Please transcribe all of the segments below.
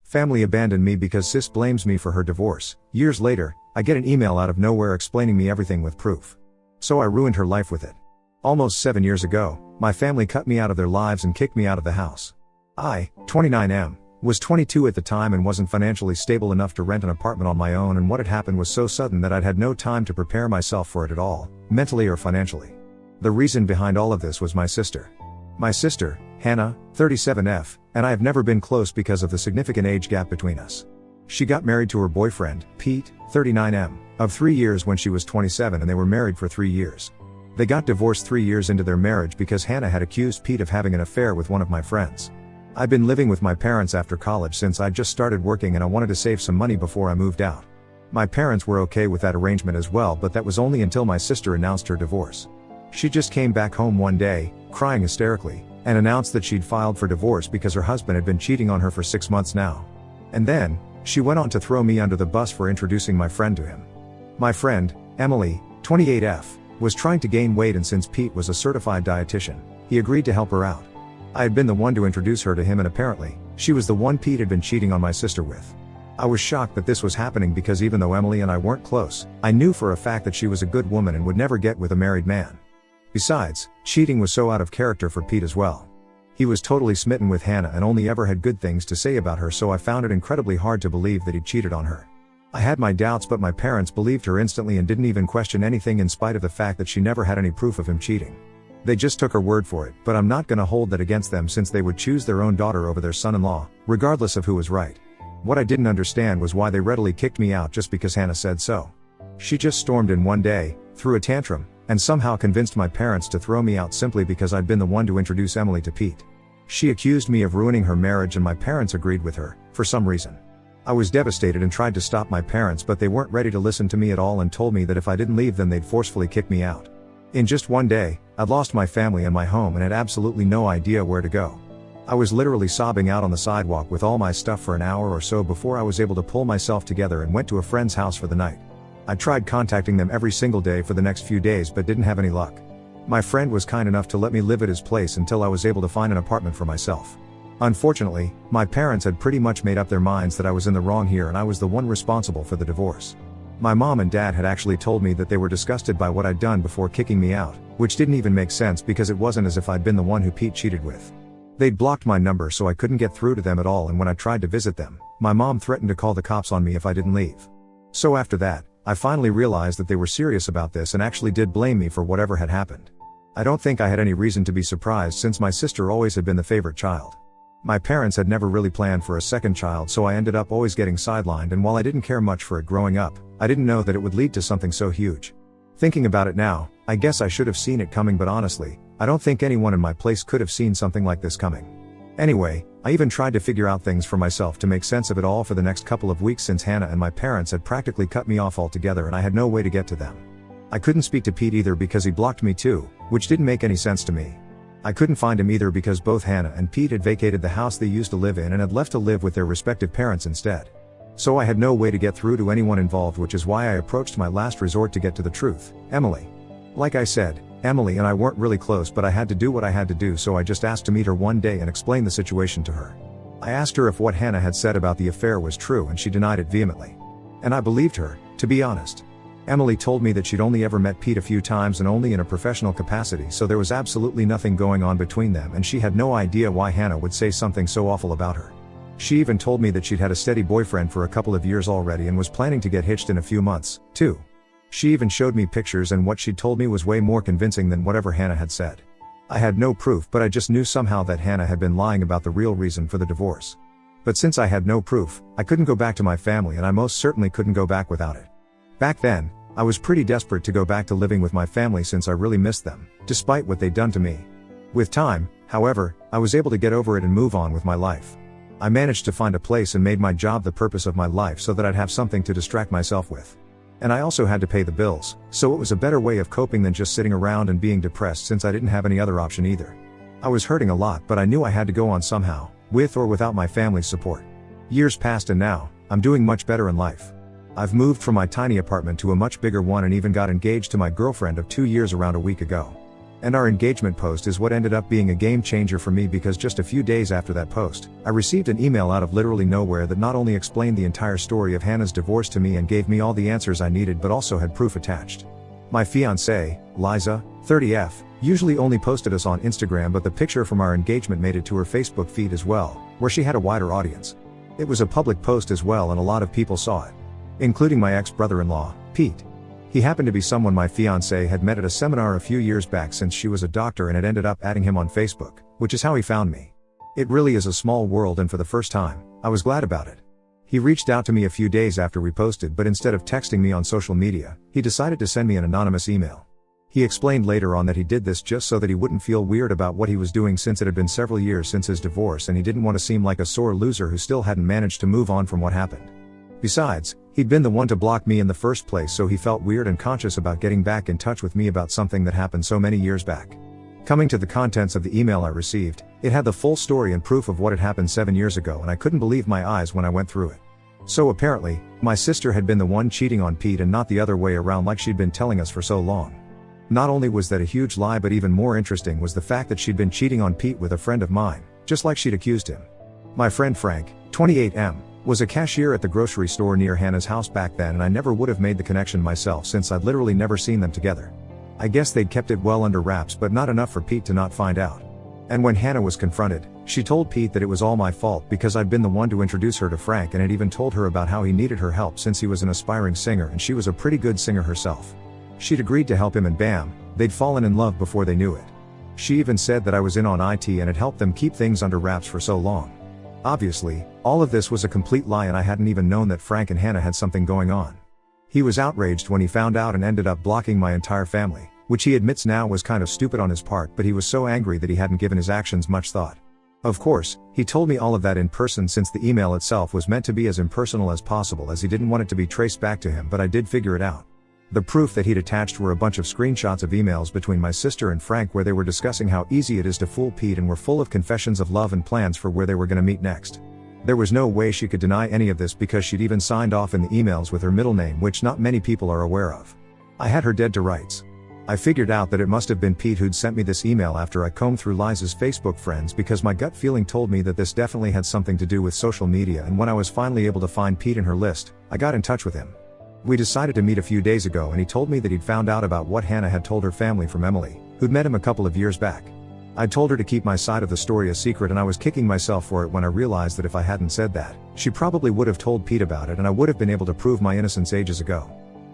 Family abandoned me because sis blames me for her divorce. Years later, I get an email out of nowhere explaining me everything with proof. So I ruined her life with it. Almost 7 years ago, my family cut me out of their lives and kicked me out of the house. I, 29M, was 22 at the time and wasn't financially stable enough to rent an apartment on my own, and what had happened was so sudden that I'd had no time to prepare myself for it at all, mentally or financially. The reason behind all of this was my sister. My sister, Hannah, 37F, and I have never been close because of the significant age gap between us. She got married to her boyfriend, Pete, 39M, of 3 years when she was 27, and they were married for 3 years. They got divorced 3 years into their marriage because Hannah had accused Pete of having an affair with one of my friends. I'd been living with my parents after college since I'd just started working, and I wanted to save some money before I moved out. My parents were okay with that arrangement as well, but that was only until my sister announced her divorce. She just came back home one day, crying hysterically, and announced that she'd filed for divorce because her husband had been cheating on her for 6 months now. And then, she went on to throw me under the bus for introducing my friend to him. My friend, Emily, 28F, was trying to gain weight, and since Pete was a certified dietitian, he agreed to help her out. I had been the one to introduce her to him, and apparently, she was the one Pete had been cheating on my sister with. I was shocked that this was happening because even though Emily and I weren't close, I knew for a fact that she was a good woman and would never get with a married man. Besides, cheating was so out of character for Pete as well. He was totally smitten with Hannah and only ever had good things to say about her, so I found it incredibly hard to believe that he cheated on her. I had my doubts, but my parents believed her instantly and didn't even question anything, in spite of the fact that she never had any proof of him cheating. They just took her word for it, but I'm not gonna hold that against them since they would choose their own daughter over their son-in-law, regardless of who was right. What I didn't understand was why they readily kicked me out just because Hannah said so. She just stormed in one day, threw a tantrum, and somehow convinced my parents to throw me out simply because I'd been the one to introduce Emily to Pete. She accused me of ruining her marriage, and my parents agreed with her, for some reason. I was devastated and tried to stop my parents, but they weren't ready to listen to me at all and told me that if I didn't leave then they'd forcefully kick me out. In just one day, I'd lost my family and my home and had absolutely no idea where to go. I was literally sobbing out on the sidewalk with all my stuff for an hour or so before I was able to pull myself together and went to a friend's house for the night. I tried contacting them every single day for the next few days but didn't have any luck. My friend was kind enough to let me live at his place until I was able to find an apartment for myself. Unfortunately, my parents had pretty much made up their minds that I was in the wrong here and I was the one responsible for the divorce. My mom and dad had actually told me that they were disgusted by what I'd done before kicking me out, which didn't even make sense because it wasn't as if I'd been the one who Pete cheated with. They'd blocked my number so I couldn't get through to them at all, and when I tried to visit them, my mom threatened to call the cops on me if I didn't leave. So after that, I finally realized that they were serious about this and actually did blame me for whatever had happened. I don't think I had any reason to be surprised since my sister always had been the favorite child. My parents had never really planned for a second child, so I ended up always getting sidelined, and while I didn't care much for it growing up, I didn't know that it would lead to something so huge. Thinking about it now, I guess I should have seen it coming, but honestly, I don't think anyone in my place could have seen something like this coming. Anyway, I even tried to figure out things for myself to make sense of it all for the next couple of weeks since Hannah and my parents had practically cut me off altogether and I had no way to get to them. I couldn't speak to Pete either because he blocked me too, which didn't make any sense to me. I couldn't find him either because both Hannah and Pete had vacated the house they used to live in and had left to live with their respective parents instead. So I had no way to get through to anyone involved, which is why I approached my last resort to get to the truth, Emily. Like I said, Emily and I weren't really close, but I had to do what I had to do, so I just asked to meet her one day and explain the situation to her. I asked her if what Hannah had said about the affair was true, and she denied it vehemently. And I believed her, to be honest. Emily told me that she'd only ever met Pete a few times and only in a professional capacity, so there was absolutely nothing going on between them, and she had no idea why Hannah would say something so awful about her. She even told me that she'd had a steady boyfriend for a couple of years already and was planning to get hitched in a few months, too. She even showed me pictures, and what she'd told me was way more convincing than whatever Hannah had said. I had no proof, but I just knew somehow that Hannah had been lying about the real reason for the divorce. But since I had no proof, I couldn't go back to my family, and I most certainly couldn't go back without it. Back then, I was pretty desperate to go back to living with my family since I really missed them, despite what they'd done to me. With time, however, I was able to get over it and move on with my life. I managed to find a place and made my job the purpose of my life so that I'd have something to distract myself with. And I also had to pay the bills, so it was a better way of coping than just sitting around and being depressed since I didn't have any other option either. I was hurting a lot, but I knew I had to go on somehow, with or without my family's support. Years passed and now, I'm doing much better in life. I've moved from my tiny apartment to a much bigger one and even got engaged to my girlfriend of 2 years around a week ago. And our engagement post is what ended up being a game changer for me, because just a few days after that post, I received an email out of literally nowhere that not only explained the entire story of Hannah's divorce to me and gave me all the answers I needed, but also had proof attached. My fiancée, Liza, 30F, usually only posted us on Instagram, but the picture from our engagement made it to her Facebook feed as well, where she had a wider audience. It was a public post as well, and a lot of people saw it, including my ex-brother-in-law, Pete. He happened to be someone my fiancée had met at a seminar a few years back, since she was a doctor, and had ended up adding him on Facebook, which is how he found me. It really is a small world, and for the first time, I was glad about it. He reached out to me a few days after we posted, but instead of texting me on social media, he decided to send me an anonymous email. He explained later on that he did this just so that he wouldn't feel weird about what he was doing, since it had been several years since his divorce and he didn't want to seem like a sore loser who still hadn't managed to move on from what happened. Besides, he'd been the one to block me in the first place, so he felt weird and conscious about getting back in touch with me about something that happened so many years back. Coming to the contents of the email I received, it had the full story and proof of what had happened 7 years ago, and I couldn't believe my eyes when I went through it. So apparently, my sister had been the one cheating on Pete and not the other way around like she'd been telling us for so long. Not only was that a huge lie, but even more interesting was the fact that she'd been cheating on Pete with a friend of mine, just like she'd accused him. My friend Frank, 28M, was a cashier at the grocery store near Hannah's house back then, and I never would have made the connection myself, since I'd literally never seen them together. I guess they'd kept it well under wraps, but not enough for Pete to not find out. And when Hannah was confronted, she told Pete that it was all my fault because I'd been the one to introduce her to Frank, and had even told her about how he needed her help since he was an aspiring singer and she was a pretty good singer herself. She'd agreed to help him, and bam, they'd fallen in love before they knew it. She even said that I was in on IT and had helped them keep things under wraps for so long. Obviously, all of this was a complete lie, and I hadn't even known that Frank and Hannah had something going on. He was outraged when he found out and ended up blocking my entire family, which he admits now was kind of stupid on his part, but he was so angry that he hadn't given his actions much thought. Of course, he told me all of that in person, since the email itself was meant to be as impersonal as possible, as he didn't want it to be traced back to him, but I did figure it out. The proof that he'd attached were a bunch of screenshots of emails between my sister and Frank where they were discussing how easy it is to fool Pete, and were full of confessions of love and plans for where they were going to meet next. There was no way she could deny any of this, because she'd even signed off in the emails with her middle name, which not many people are aware of. I had her dead to rights. I figured out that it must have been Pete who'd sent me this email after I combed through Liza's Facebook friends, because my gut feeling told me that this definitely had something to do with social media, and when I was finally able to find Pete in her list, I got in touch with him. We decided to meet a few days ago, and he told me that he'd found out about what Hannah had told her family from Emily, who'd met him a couple of years back. I told her to keep my side of the story a secret, and I was kicking myself for it when I realized that if I hadn't said that, she probably would have told Pete about it, and I would have been able to prove my innocence ages ago.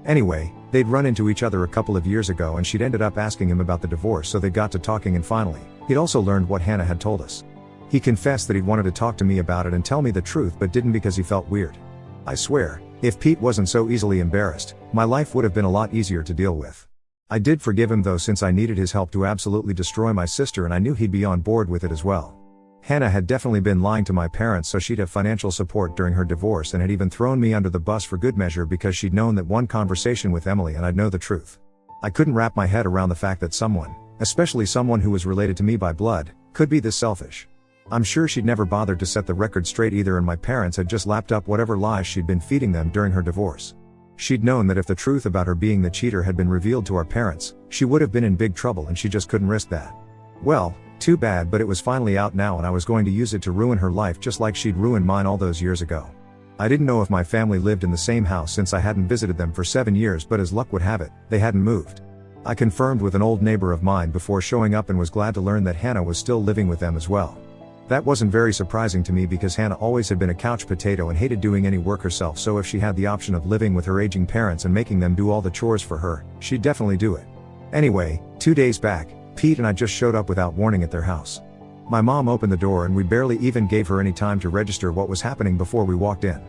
Anyway, they'd run into each other a couple of years ago, and she'd ended up asking him about the divorce, so they got to talking, and finally, he'd also learned what Hannah had told us. He confessed that he'd wanted to talk to me about it and tell me the truth, but didn't because he felt weird. I swear, if Pete wasn't so easily embarrassed, my life would have been a lot easier to deal with. I did forgive him though, since I needed his help to absolutely destroy my sister, and I knew he'd be on board with it as well. Hannah had definitely been lying to my parents so she'd have financial support during her divorce, and had even thrown me under the bus for good measure because she'd known that one conversation with Emily and I'd know the truth. I couldn't wrap my head around the fact that someone, especially someone who was related to me by blood, could be this selfish. I'm sure she'd never bothered to set the record straight either, and my parents had just lapped up whatever lies she'd been feeding them during her divorce. She'd known that if the truth about her being the cheater had been revealed to our parents, she would have been in big trouble, and she just couldn't risk that. Well, too bad, but it was finally out now, and I was going to use it to ruin her life just like she'd ruined mine all those years ago. I didn't know if my family lived in the same house since I hadn't visited them for 7 years, but as luck would have it, they hadn't moved. I confirmed with an old neighbor of mine before showing up, and was glad to learn that Hannah was still living with them as well. That wasn't very surprising to me, because Hannah always had been a couch potato and hated doing any work herself, so if she had the option of living with her aging parents and making them do all the chores for her, she'd definitely do it. Anyway, 2 days back, Pete and I just showed up without warning at their house. My mom opened the door, and we barely even gave her any time to register what was happening before we walked in.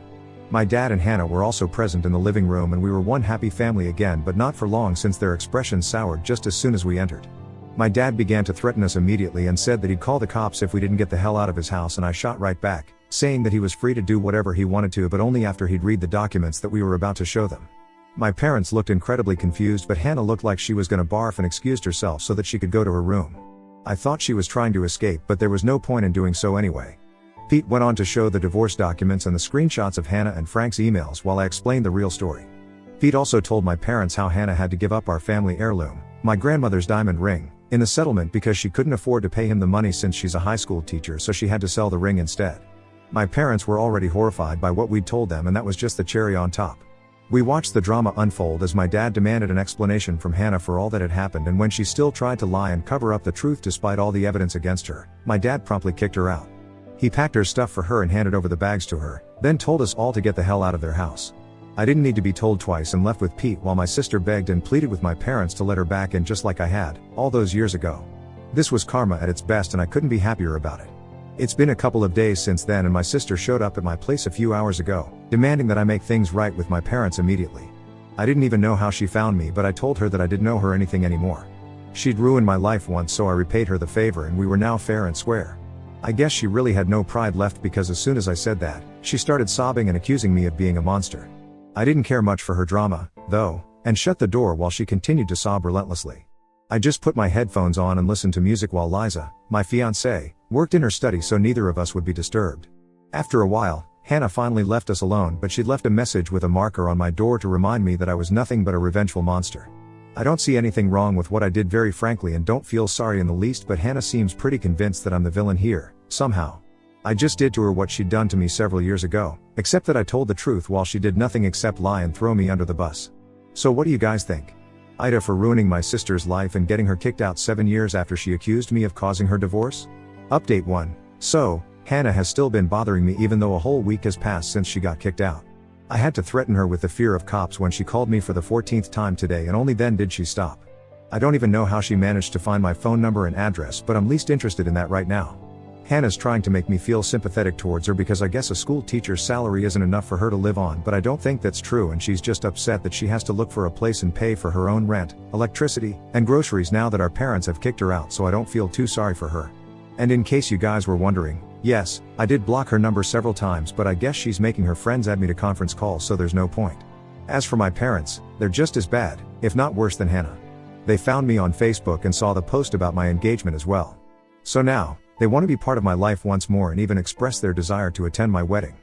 My dad and Hannah were also present in the living room, and we were one happy family again, but not for long, since their expressions soured just as soon as we entered. My dad began to threaten us immediately and said that he'd call the cops if we didn't get the hell out of his house, and I shot right back, saying that he was free to do whatever he wanted to, but only after he'd read the documents that we were about to show them. My parents looked incredibly confused, but Hannah looked like she was gonna barf and excused herself so that she could go to her room. I thought she was trying to escape, but there was no point in doing so anyway. Pete went on to show the divorce documents and the screenshots of Hannah and Frank's emails while I explained the real story. Pete also told my parents how Hannah had to give up our family heirloom, my grandmother's diamond ring, in the settlement because she couldn't afford to pay him the money since she's a high school teacher, so she had to sell the ring instead. My parents were already horrified by what we'd told them, and that was just the cherry on top. We watched the drama unfold as my dad demanded an explanation from Hannah for all that had happened, and when she still tried to lie and cover up the truth despite all the evidence against her, my dad promptly kicked her out. He packed her stuff for her and handed over the bags to her, then told us all to get the hell out of their house. I didn't need to be told twice and left with Pete while my sister begged and pleaded with my parents to let her back in just like I had, all those years ago. This was karma at its best, and I couldn't be happier about it. It's been a couple of days since then, and my sister showed up at my place a few hours ago, demanding that I make things right with my parents immediately. I didn't even know how she found me, but I told her that I didn't owe her anything anymore. She'd ruined my life once, so I repaid her the favor and we were now fair and square. I guess she really had no pride left, because as soon as I said that, she started sobbing and accusing me of being a monster. I didn't care much for her drama, though, and shut the door while she continued to sob relentlessly. I just put my headphones on and listened to music while Liza, my fiancée, worked in her study so neither of us would be disturbed. After a while, Hannah finally left us alone, but she'd left a message with a marker on my door to remind me that I was nothing but a revengeful monster. I don't see anything wrong with what I did, very frankly, and don't feel sorry in the least, but Hannah seems pretty convinced that I'm the villain here, somehow. I just did to her what she'd done to me several years ago, except that I told the truth while she did nothing except lie and throw me under the bus. So what do you guys think? Ida for ruining my sister's life and getting her kicked out 7 years after she accused me of causing her divorce? Update 1. So, Hannah has still been bothering me even though a whole week has passed since she got kicked out. I had to threaten her with the fear of cops when she called me for the 14th time today, and only then did she stop. I don't even know how she managed to find my phone number and address, but I'm least interested in that right now. Hannah's trying to make me feel sympathetic towards her because I guess a school teacher's salary isn't enough for her to live on, but I don't think that's true, and she's just upset that she has to look for a place and pay for her own rent, electricity, and groceries now that our parents have kicked her out, so I don't feel too sorry for her. And in case you guys were wondering, yes, I did block her number several times, but I guess she's making her friends add me to conference calls, so there's no point. As for my parents, they're just as bad, if not worse than Hannah. They found me on Facebook and saw the post about my engagement as well. So now, they want to be part of my life once more and even express their desire to attend my wedding.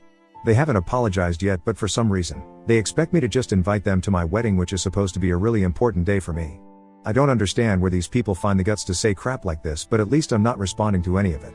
They haven't apologized yet, but for some reason, they expect me to just invite them to my wedding, which is supposed to be a really important day for me. I don't understand where these people find the guts to say crap like this, but at least I'm not responding to any of it.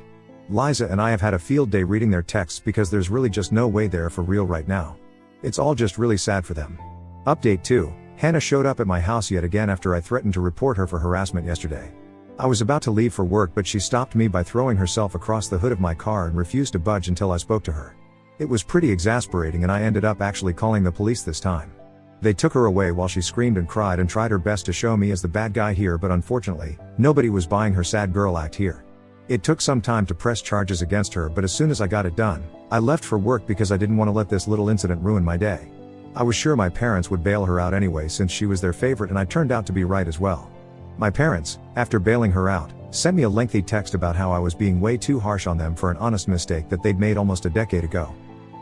Liza and I have had a field day reading their texts because there's really just no way there for real right now. It's all just really sad for them. Update 2. Hannah showed up at my house yet again after I threatened to report her for harassment yesterday. I was about to leave for work, but she stopped me by throwing herself across the hood of my car and refused to budge until I spoke to her. It was pretty exasperating, and I ended up actually calling the police this time. They took her away while she screamed and cried and tried her best to show me as the bad guy here, but unfortunately, nobody was buying her sad girl act here. It took some time to press charges against her, but as soon as I got it done, I left for work because I didn't want to let this little incident ruin my day. I was sure my parents would bail her out anyway since she was their favorite, and I turned out to be right as well. My parents, after bailing her out, sent me a lengthy text about how I was being way too harsh on them for an honest mistake that they'd made almost a decade ago.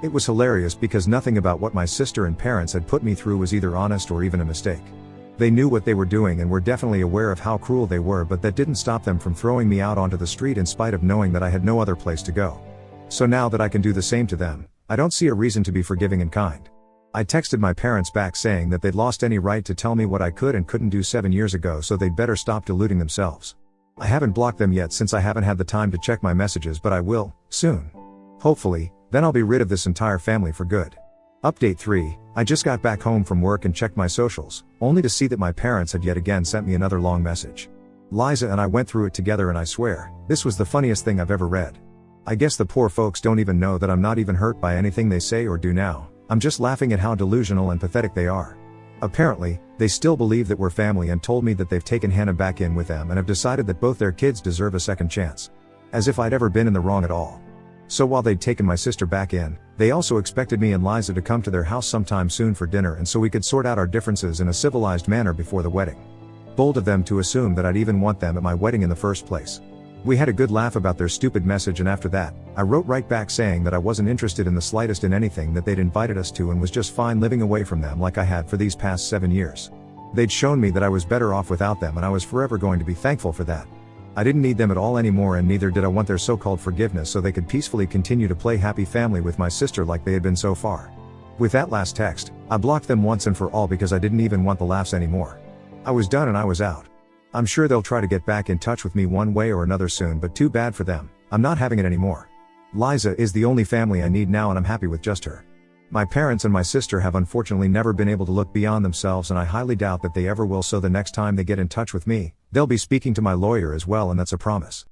It was hilarious because nothing about what my sister and parents had put me through was either honest or even a mistake. They knew what they were doing and were definitely aware of how cruel they were, but that didn't stop them from throwing me out onto the street in spite of knowing that I had no other place to go. So now that I can do the same to them, I don't see a reason to be forgiving and kind. I texted my parents back saying that they'd lost any right to tell me what I could and couldn't do 7 years ago, so they'd better stop deluding themselves. I haven't blocked them yet since I haven't had the time to check my messages, but I will, soon. Hopefully, then I'll be rid of this entire family for good. Update 3. I just got back home from work and checked my socials, only to see that my parents had yet again sent me another long message. Liza and I went through it together, and I swear, this was the funniest thing I've ever read. I guess the poor folks don't even know that I'm not even hurt by anything they say or do now. I'm just laughing at how delusional and pathetic they are. Apparently, they still believe that we're family and told me that they've taken Hannah back in with them and have decided that both their kids deserve a second chance. As if I'd ever been in the wrong at all. So while they'd taken my sister back in, they also expected me and Liza to come to their house sometime soon for dinner, and so we could sort out our differences in a civilized manner before the wedding. Bold of them to assume that I'd even want them at my wedding in the first place. We had a good laugh about their stupid message, and after that, I wrote right back saying that I wasn't interested in the slightest in anything that they'd invited us to and was just fine living away from them like I had for these past 7 years. They'd shown me that I was better off without them, and I was forever going to be thankful for that. I didn't need them at all anymore, and neither did I want their so-called forgiveness, so they could peacefully continue to play happy family with my sister like they had been so far. With that last text, I blocked them once and for all because I didn't even want the laughs anymore. I was done and I was out. I'm sure they'll try to get back in touch with me one way or another soon, but too bad for them. I'm not having it anymore. Liza is the only family I need now, and I'm happy with just her. My parents and my sister have unfortunately never been able to look beyond themselves, and I highly doubt that they ever will, so the next time they get in touch with me, they'll be speaking to my lawyer as well, and that's a promise.